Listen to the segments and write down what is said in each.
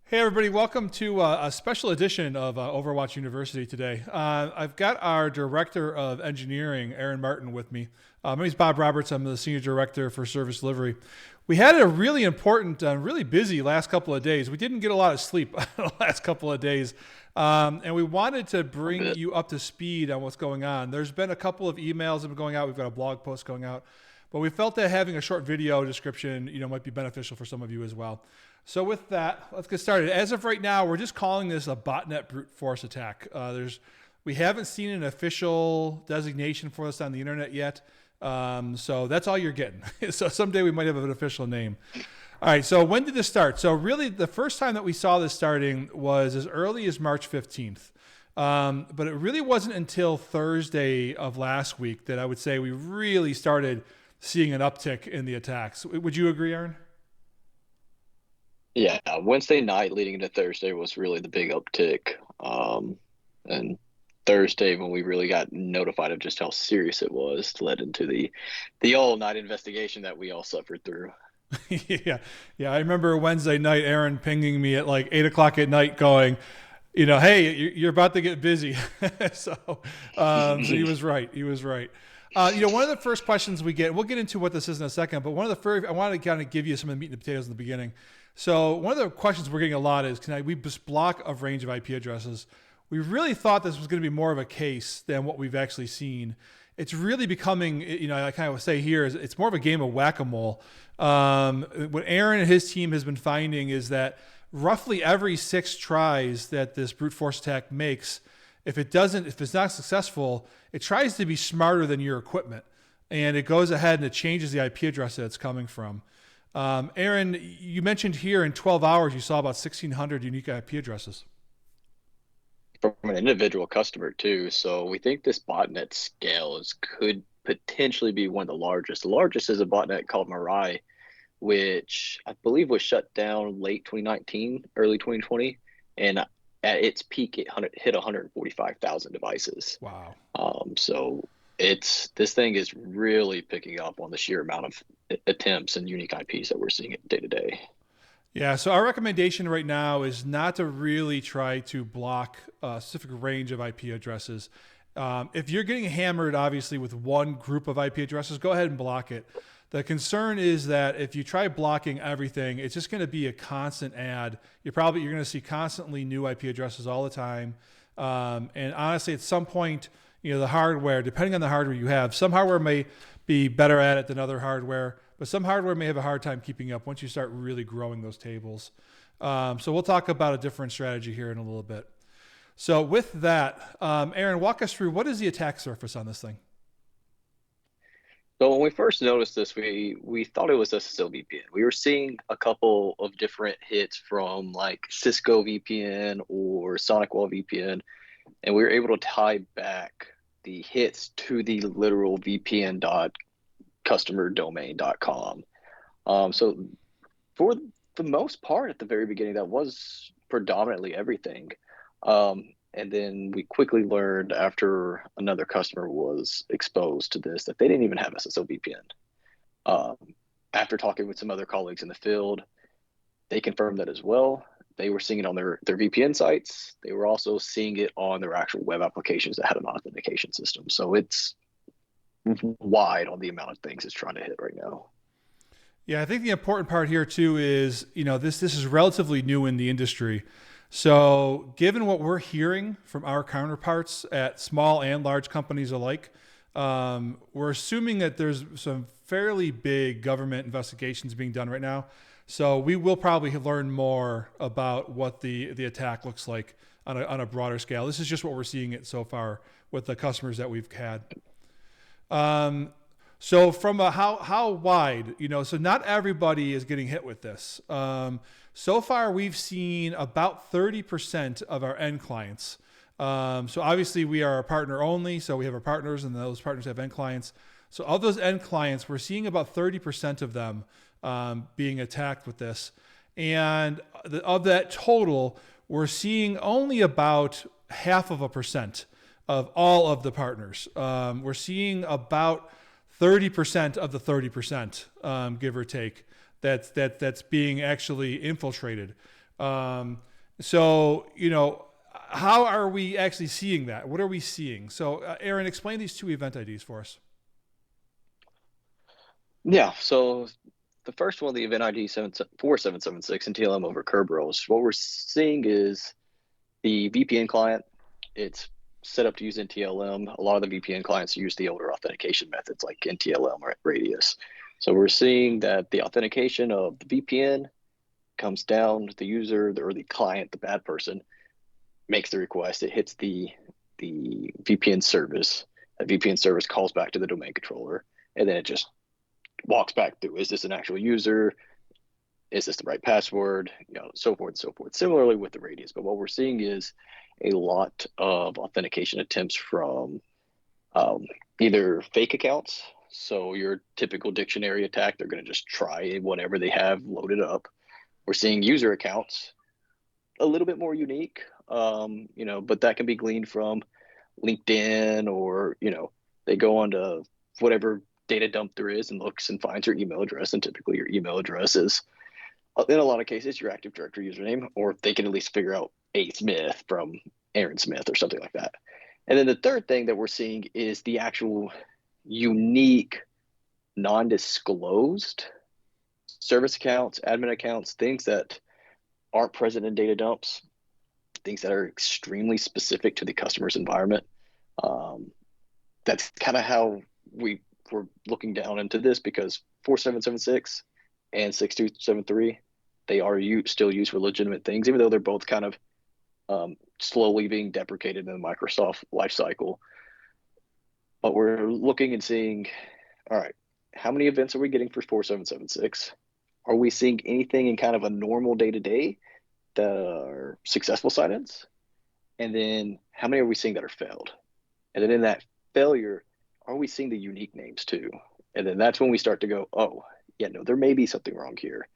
Hey everybody, welcome to a special edition of Overwatch University today. I've got our Director of Engineering, Aaron Martin, with me. My name is Bob Roberts. I'm the Senior Director for Service Delivery. We had a really important, really busy last couple of days. We didn't get a lot of sleep the last couple of days. And we wanted to A bring bit. you up to speed on what's going on. There's been a couple of emails that have been going out. We've got a blog post going out. But we felt that having a short video description, might be beneficial for some of you as well. So with that, let's get started. As of right now, we're just calling this a botnet brute force attack. We haven't seen an official designation for this on the internet yet. So that's all you're getting. So someday we might have an official name. All right. So when did this start? So really, the first time that we saw this starting was as early as March 15th. But it really wasn't until Thursday of last week that I would say we really started seeing an uptick in the attacks. Would you agree, Aaron? Yeah, Wednesday night leading into Thursday was really the big uptick. And Thursday, when we really got notified of just how serious it was, led into the all night investigation that we all suffered through. Yeah, yeah. I remember Wednesday night, Aaron pinging me at like 8 o'clock at night, going, hey, you're about to get busy. so, so he was right. He was right. One of the first questions we get, we'll get into what this is in a second, but one of the first, I wanted to kind of give you some of the meat and potatoes in the beginning. So one of the questions we're getting a lot is, we just block a range of IP addresses? We really thought this was going to be more of a case than what we've actually seen. It's really becoming, I kind of say here, is it's more of a game of whack-a-mole. What Aaron and his team has been finding is that roughly every 6 tries that this brute force attack makes, if it's not successful, it tries to be smarter than your equipment, and it goes ahead and it changes the IP address that it's coming from. Aaron, you mentioned here in 12 hours you saw about 1,600 unique IP addresses. From an individual customer too. So we think this botnet scale could potentially be one of the largest. The largest is a botnet called Mirai, which I believe was shut down late 2019, early 2020, and at its peak it hit 145,000 devices. Wow. So it's this thing is really picking up on the sheer amount of attempts and unique IPs that we're seeing it day to day. Yeah, so our recommendation right now is not to really try to block a specific range of IP addresses. If you're getting hammered, obviously, with one group of IP addresses, go ahead and block it. The concern is that if you try blocking everything, it's just going to be a constant ad. You're going to see constantly new IP addresses all the time. And honestly, at some point, the hardware, depending on the hardware you have, some hardware may be better at it than other hardware, but some hardware may have a hard time keeping up once you start really growing those tables. So we'll talk about a different strategy here in a little bit. So with that, Aaron, walk us through, what is the attack surface on this thing? So when we first noticed this, we thought it was SSL VPN. We were seeing a couple of different hits from like Cisco VPN or SonicWall VPN, and we were able to tie back the hits to the literal vpn.customerdomain.com. So for the most part, at the very beginning, that was predominantly everything. And then we quickly learned after another customer was exposed to this that they didn't even have SSL VPN. Um, After talking with some other colleagues in the field, they confirmed that as well. They were seeing it on their VPN sites. They were also seeing it on their actual web applications that had an authentication system. So it's wide on the amount of things it's trying to hit right now. Yeah, I think the important part here too is, this is relatively new in the industry. So given what we're hearing from our counterparts at small and large companies alike, we're assuming that there's some fairly big government investigations being done right now. So we will probably learn more about what the attack looks like on a broader scale. This is just what we're seeing it so far with the customers that we've had. So from how wide, so not everybody is getting hit with this. So far, we've seen about 30% of our end clients. So obviously, we are a partner only, so we have our partners, and those partners have end clients. So of those end clients, we're seeing about 30% of them being attacked with this. And of that total, we're seeing only about 0.5% of all of the partners. We're seeing about 30% of the 30%, give or take, that's being actually infiltrated. So, how are we actually seeing that? What are we seeing? So, Aaron, explain these two event IDs for us. Yeah, so the first one, the event ID 4776 and TLM over Kerberos, what we're seeing is the VPN client, it's set up to use NTLM. A lot of the VPN clients use the older authentication methods like NTLM or Radius. So we're seeing that the authentication of the VPN comes down, the user or the client, the bad person, makes the request. It hits the VPN service. That VPN service calls back to the domain controller, and then it just walks back through. Is this an actual user? Is this the right password? So forth and so forth. Similarly with the Radius, but what we're seeing is a lot of authentication attempts from either fake accounts. So your typical dictionary attack, they're going to just try whatever they have loaded up. We're seeing user accounts, a little bit more unique, but that can be gleaned from LinkedIn or, they go onto whatever data dump there is and looks and finds your email address. And typically your email address is, in a lot of cases, your Active Directory username, or they can at least figure out A. Smith from Aaron Smith or something like that. And then the third thing that we're seeing is the actual unique, non-disclosed service accounts, admin accounts, things that aren't present in data dumps, things that are extremely specific to the customer's environment. That's kind of how we're looking down into this, because 4776 and 6273, they are still used for legitimate things, even though they're both kind of slowly being deprecated in the Microsoft lifecycle. But we're looking and seeing, all right, how many events are we getting for 4776? Are we seeing anything in kind of a normal day-to-day that are successful sign-ins? And then how many are we seeing that are failed? And then in that failure, are we seeing the unique names too? And then that's when we start to go, oh, yeah, no, there may be something wrong here.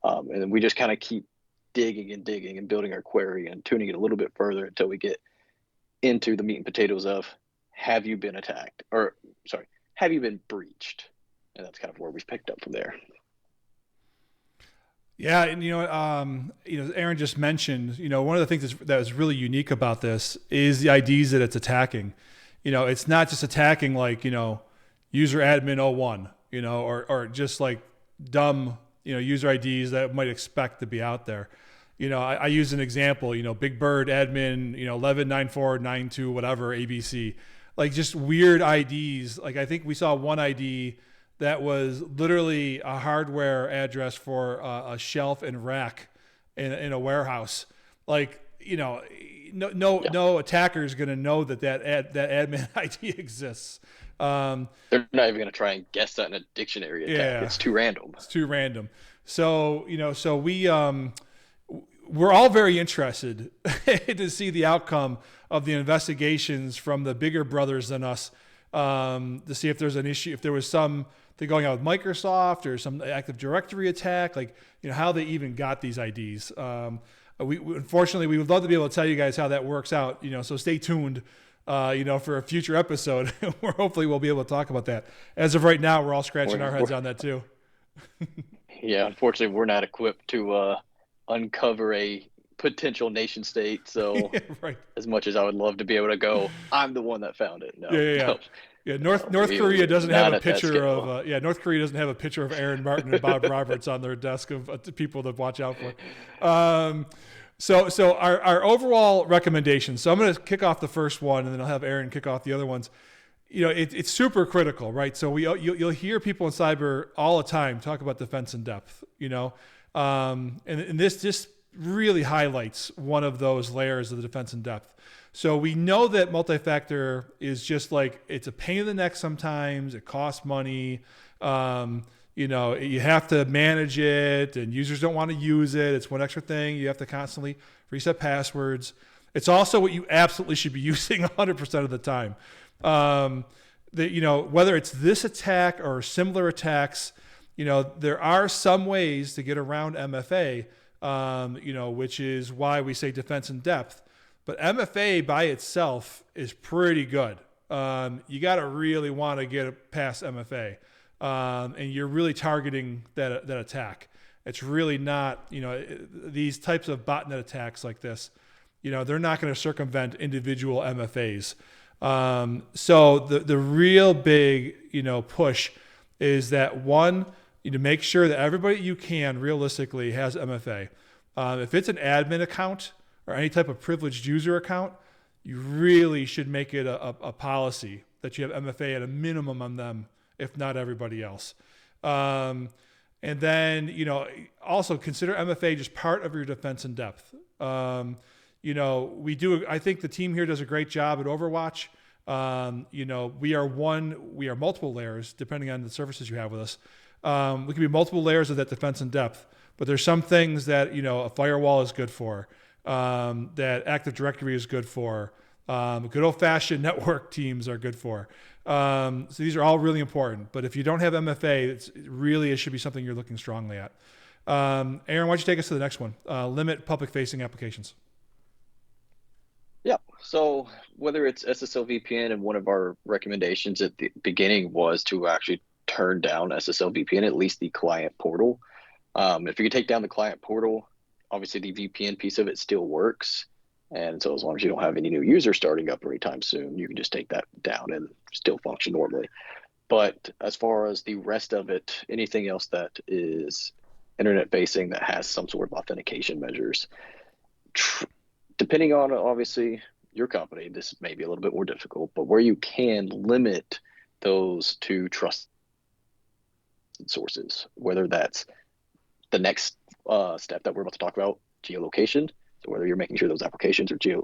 And then we just kind of keep digging and building our query and tuning it a little bit further until we get into the meat and potatoes of, have you been attacked? Or, sorry, have you been breached? And that's kind of where we've picked up from there. Yeah, and Aaron just mentioned, one of the things that is really unique about this is the IDs that it's attacking. It's not just attacking like, user admin 01, or just like dumb, user IDs that might expect to be out there. I use an example, Big Bird admin, 119492, whatever, ABC, like just weird IDs. Like I think we saw one ID that was literally a hardware address for a shelf and rack in a warehouse. Like, no attacker is going to know that admin ID exists. They're not even going to try and guess that in a dictionary attack. Yeah, it's too random. It's too random. So, we're all very interested to see the outcome of the investigations from the bigger brothers than us, to see if there's an issue, if there was something going on with Microsoft or some Active Directory attack, like, how they even got these IDs. Unfortunately, we would love to be able to tell you guys how that works out, so stay tuned, for a future episode where hopefully we'll be able to talk about that. As of right now, we're all scratching our heads on that too. Yeah, unfortunately, we're not equipped to uncover a potential nation state. So yeah, right. As much as I would love to be able to go, I'm the one that found it. No. Yeah, North Korea doesn't have a picture of North Korea doesn't have a picture of Aaron Martin and Bob Roberts on their desk of people to watch out for. So our overall recommendations. So I'm going to kick off the first one, and then I'll have Aaron kick off the other ones. It's super critical, right? So you'll hear people in cyber all the time talk about defense in depth, and this just really highlights one of those layers of the defense in depth. So we know that multi-factor is just like, it's a pain in the neck sometimes. It costs money. You have to manage it, and users don't want to use it. It's one extra thing. You have to constantly reset passwords. It's also what you absolutely should be using 100% of the time. Whether it's this attack or similar attacks, there are some ways to get around MFA, which is why we say defense in depth. But MFA by itself is pretty good. You got to really want to get past MFA, and you're really targeting that attack. It's really not, these types of botnet attacks like this, they're not going to circumvent individual MFAs. So the real big, push is that one, make sure that everybody you can realistically has MFA. If it's an admin account or any type of privileged user account, you really should make it a policy that you have MFA at a minimum on them, if not everybody else. And then, also consider MFA just part of your defense in depth. I think the team here does a great job at Overwatch. We are multiple layers depending on the services you have with us. We can be multiple layers of that defense in depth, but there's some things that, a firewall is good for, that Active Directory is good for, good old fashioned network teams are good for. So these are all really important, but if you don't have MFA, it should be something you're looking strongly at. Aaron, why don't you take us to the next one? Limit public facing applications. Yeah. So whether it's SSL VPN, and one of our recommendations at the beginning was to actually turn down SSL VPN, at least the client portal. If you can take down the client portal, obviously the VPN piece of it still works. And so as long as you don't have any new users starting up anytime soon, you can just take that down and still function normally. But as far as the rest of it, anything else that is internet facing that has some sort of authentication measures, depending on obviously your company, this may be a little bit more difficult, but where you can limit those to trusted sources, whether that's the next step that we're about to talk about, geolocation. So whether you're making sure those applications are you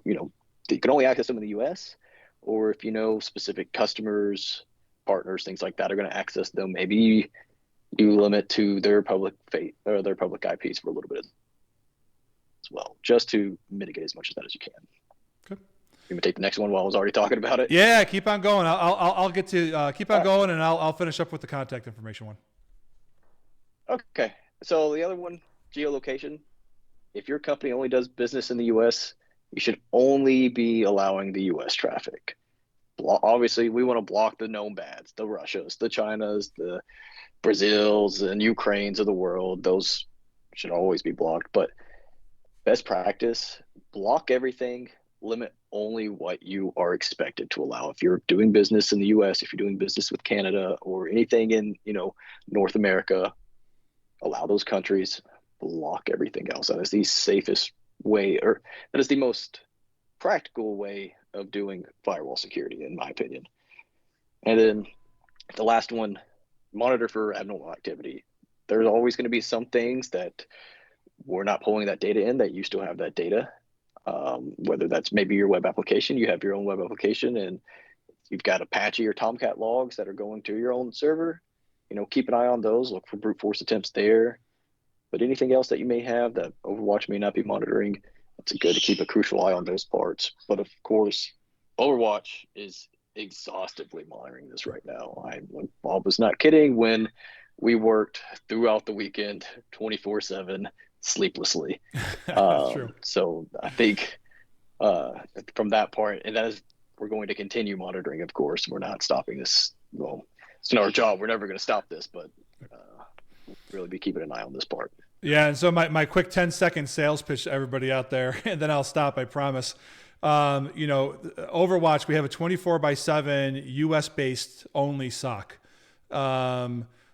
can only access them in the US, or if specific customers, partners, things like that are going to access them, maybe you limit to their public IPs for a little bit as well, just to mitigate as much of that as you can. Okay. You can take the next one while I was already talking about it. Yeah, keep on going. I'll get to keep on going, and I'll finish up with the contact information one. Okay. So the other one, geolocation. If your company only does business in the US, you should only be allowing the US traffic. Obviously, we want to block the known bads, the Russias, the Chinas, the Brazils, and Ukraines of the world. Those should always be blocked. But best practice, block everything, limit only what you are expected to allow. If you're doing business in the US, if you're doing business with Canada or anything in, North America, allow those countries, block everything else. That is the safest way, or that is the most practical way of doing firewall security, in my opinion. And then the last one, monitor for abnormal activity. There's always going to be some things that we're not pulling that data in, that you still have that data. Whether that's maybe your web application, you have your own web application and you've got Apache or Tomcat logs that are going to your own server. Keep an eye on those, look for brute force attempts there. But anything else that you may have that Overwatch may not be monitoring, it's good to keep a crucial eye on those parts. But of course, Overwatch is exhaustively monitoring this right now. Bob was not kidding when we worked throughout the weekend, 24/7, sleeplessly. That's true. So I think from that part, and that is, we're going to continue monitoring, of course. We're not stopping this. Well, it's not our job. We're never going to stop this, but really be keeping an eye on this part. Yeah, and so my quick 10-second sales pitch to everybody out there, and then I'll stop, I promise. Overwatch, we have a 24/7 US-based only SOC.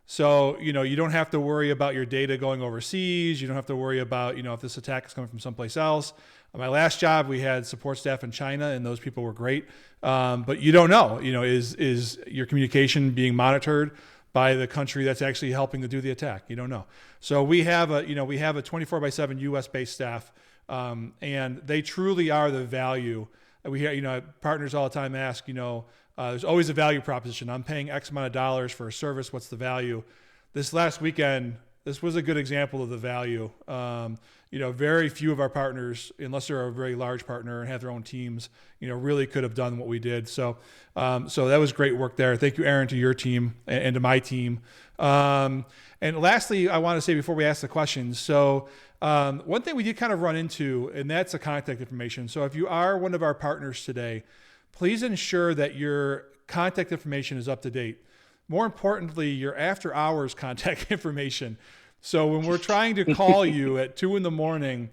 So, you don't have to worry about your data going overseas. You don't have to worry about, if this attack is coming from someplace else. On my last job, we had support staff in China, and those people were great. But you don't know, is your communication being monitored by the country that's actually helping to do the attack? You don't know. So we have a 24/7 US-based staff, and they truly are the value. We have, partners all the time ask, there's always a value proposition. I'm paying X amount of dollars for a service. What's the value? This last weekend, this was a good example of the value. Very few of our partners, unless they're a very large partner and have their own teams, really could have done what we did. So that was great work there. Thank you, Aaron, to your team and to my team. And lastly, I want to say before we ask the questions, so one thing we did kind of run into, and that's the contact information. So if you are one of our partners today, please ensure that your contact information is up to date. More importantly, your after hours contact information. So when we're trying to call you at 2 a.m,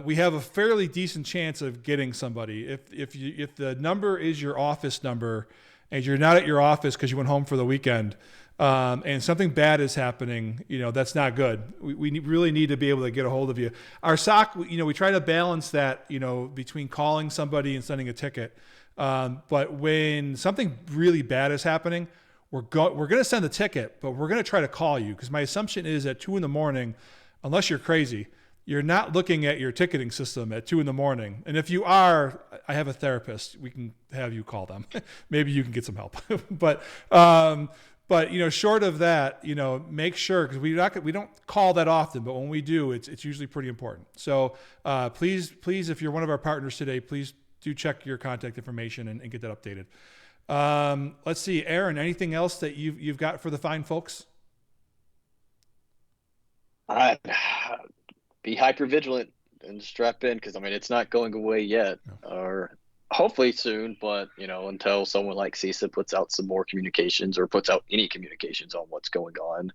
we have a fairly decent chance of getting somebody. If the number is your office number and you're not at your office because you went home for the weekend, and something bad is happening, that's not good. We really need to be able to get a hold of you. Our SOC, we try to balance that, between calling somebody and sending a ticket. But when something really bad is happening, we're going to send the ticket, but we're going to try to call you, because my assumption is at 2 a.m, unless you're crazy, you're not looking at your ticketing system at 2 a.m. And if you are, I have a therapist. We can have you call them. Maybe you can get some help. But short of that, make sure, because we don't call that often, but when we do, it's usually pretty important. So please, if you're one of our partners today, please do check your contact information and get that updated. Let's see, Aaron, anything else that you've got for the fine folks? Be hyper vigilant and strap in, because it's not going away yet, or hopefully soon. But until someone like CISA puts out some more communications, or puts out any communications on what's going on,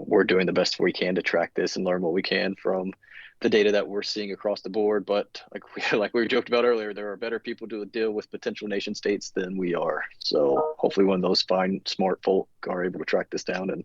we're doing the best we can to track this and learn what we can from the data that we're seeing across the board. But like we joked about earlier, there are better people to deal with potential nation states than we are. So hopefully one of those fine, smart folk are able to track this down and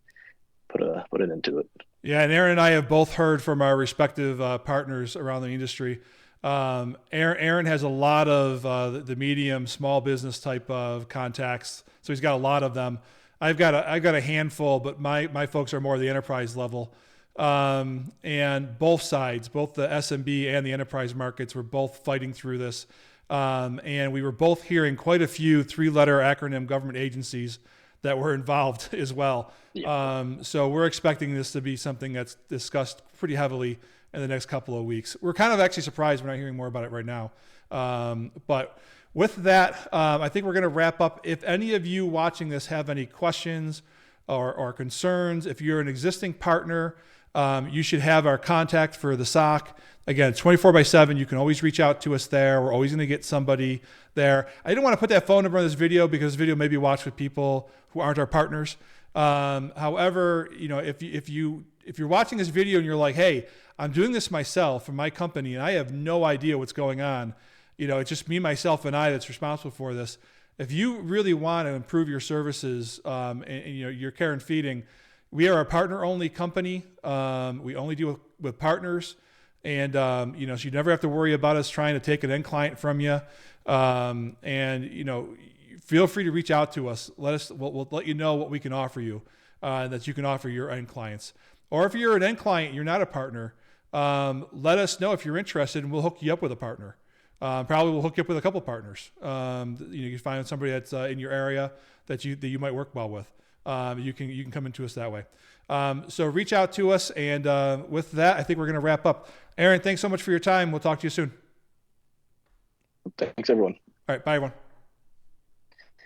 put an end to it. Yeah, and Aaron and I have both heard from our respective partners around the industry. Aaron has a lot of the medium, small business type of contacts, so he's got a lot of them. I've got a handful, but my folks are more the enterprise level. And both sides, both the SMB and the enterprise markets, were both fighting through this. And we were both hearing quite a few 3-letter acronym government agencies that were involved as well. Yeah. So we're expecting this to be something that's discussed pretty heavily in the next couple of weeks. We're kind of actually surprised we're not hearing more about it right now. But with that, I think we're going to wrap up. If any of you watching this have any questions or concerns, if you're an existing partner, you should have our contact for the SOC. Again, 24/7. You can always reach out to us there. We're always going to get somebody there. I didn't want to put that phone number in this video because this video may be watched with people who aren't our partners. However, if you're watching this video and you're like, hey, I'm doing this myself for my company and I have no idea what's going on. It's just me, myself, and I that's responsible for this. If you really want to improve your services and your care and feeding, we are a partner-only company. We only deal with partners, and so you never have to worry about us trying to take an end client from you. Feel free to reach out to us. We'll let you know what we can offer you, that you can offer your end clients. Or if you're an end client, you're not a partner, let us know if you're interested, and we'll hook you up with a partner. Probably we'll hook you up with a couple partners. You can find somebody that's in your area that you might work well with. You can come into us that way. So reach out to us. And with that, I think we're going to wrap up. Aaron, thanks so much for your time. We'll talk to you soon. Thanks, everyone. All right. Bye, everyone.